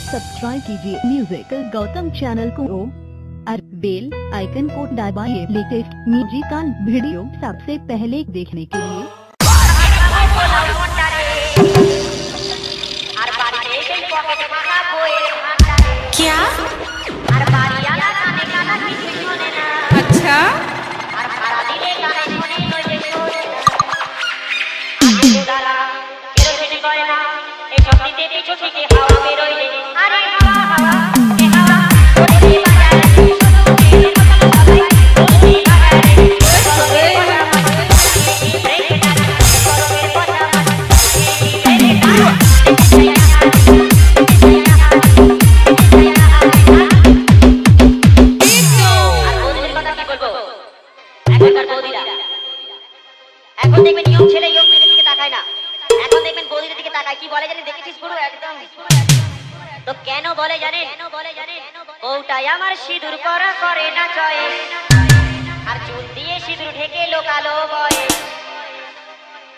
Subscribe कीजिए musical Gautam channel को और बेल आइकन को दबाइए लेटेस्ट म्यूजिकल वीडियो सबसे पहले देखने के लिए। क्या? अच्छा এখন দেখবেন ইয়ং ছেলে ইয়ং মেয়েদের দিকে তাকায় না, এখন দেখবেন বৌদিদের দিকে তাকায়। কি বলে জানেন? দেখেছিস পুরো একদম। তো কেন বলে জানেন? বউটাই আমার সিঁদুর পরা করে না চয়েস, আর চুল দিয়ে সিঁদুর ঢেকে লোকালো বয়স।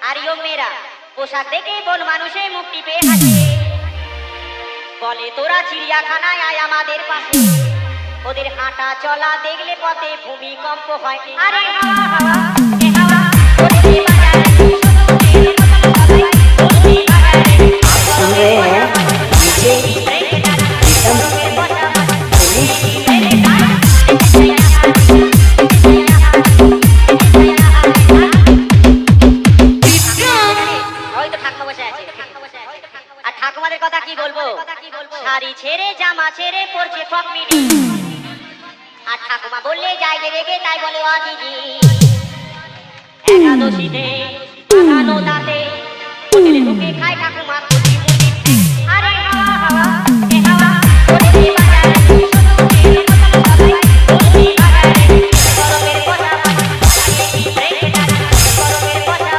আর ইয়ং মেয়েরা পোশাক দেখে কোন মানুষে মুখ টিপে হাসে, বলে তোরা চিড়িয়াখানায় আয় আমাদের পাশে। ওদের হাঁটা চলা দেখলে পথে ভূমিকম্প হয়। আরে হাওয়া হাওয়া এ হাওয়া ঠাকুমাদের কথা কি বলবো? শাড়ি ছেড়ে জামা ছেড়ে পড়ছে ফকমিনি, আর ঠাকুমা বললে যাই রেগে তাই বলে ও দিদি। একাদশীতে বাগানো দাঁতে হোটেলে ঢুকে খায় ঠাকুমা কচি মুড়ি। আরে হাওয়া হাওয়া এ হাওয়া হোটেলে বাজারে গরমের কথা রেখে যায়, গরমের কথা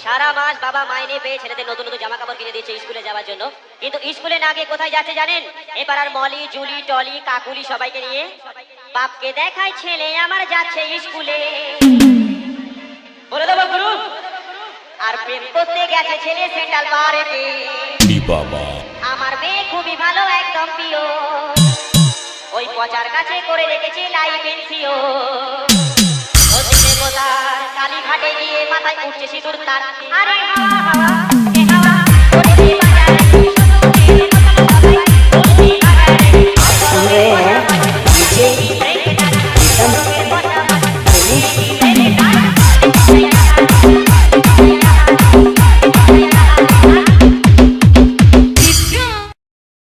সারা মাস বাবা মাইনে পেয়ে ছেলেদের নতুন নতুন জামা কাপড় কিনে দিয়েছে স্কুলে যাওয়ার জন্য, কিন্তু স্কুলে না গিয়ে কোথায় যাচ্ছে জানেন? এবার আর মলি জুলি টলি কাকুলি সবাইকে নিয়ে বাপকে দেখায় ছেলে আমার যাচ্ছে স্কুলে। বলে দেবো গুরু, আর প্রেম করতে গেছে ছেলে সেন্ট্রাল পার্কে। আমার মেয়ে খুবই ভালো একদম প্রিয়, ওই পচার কাছে করে রেখেছে লাইফ ইন্সিওর। কালীঘাটে গিয়ে মাথায় উঠছে সিঁদুর তার। আরে হাওয়া হাওয়া এ হাওয়া হোটেলে বাজারে রেখে যায়, গরমের কথা